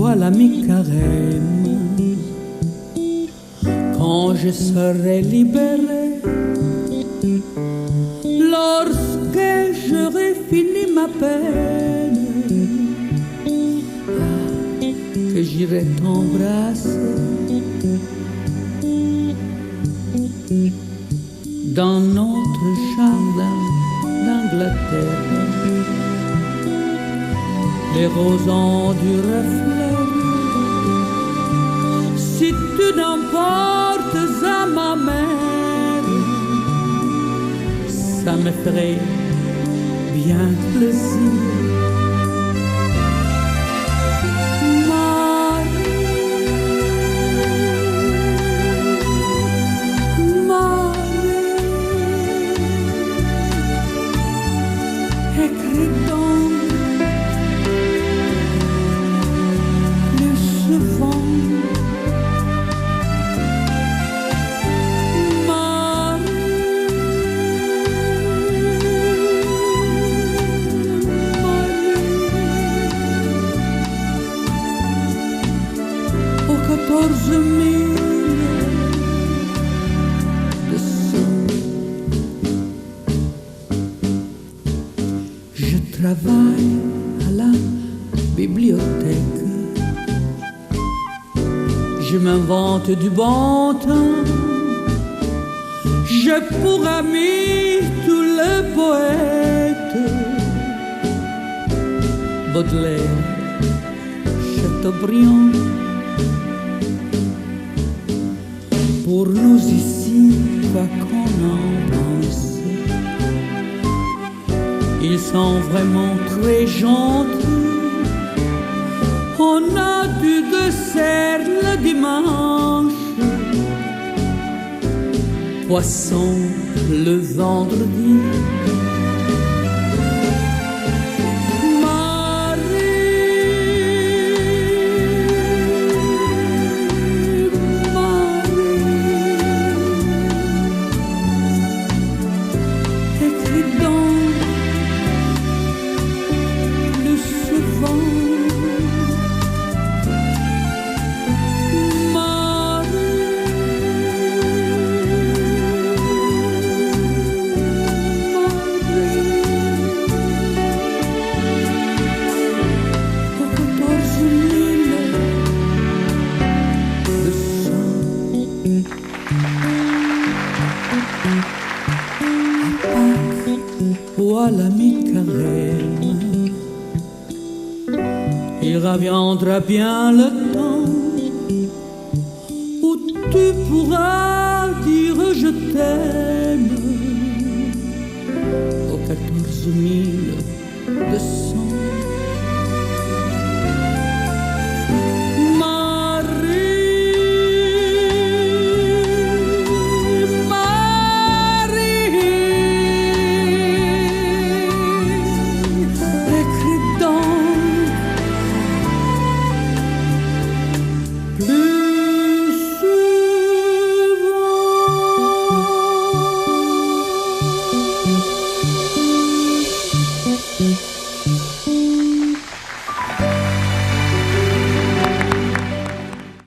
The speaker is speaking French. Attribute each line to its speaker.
Speaker 1: voilà mi carême. Quand je serai libéré, lorsque j'aurai fini ma peine, que j'irai t'embrasser dans notre jardin d'Angleterre. Les roses ont du reflet. Si tu n'emportes à ma mère, ça me ferait bien plaisir. Écris donc plus souvent, aux 14 000 de sang. Je travaille à la bibliothèque. Je m'invente du bon temps. J'ai pour amis tous les poètes, Baudelaire, Chateaubriand. Pour nous ici, quoi qu'on en pense, ils sont vraiment très gentils. On a du dessert le dimanche, poisson le vendredi. Voilà mi carême, il reviendra bien le temps où tu pourras dire je t'aime aux 14 000 de sang.
Speaker 2: Mm-hmm.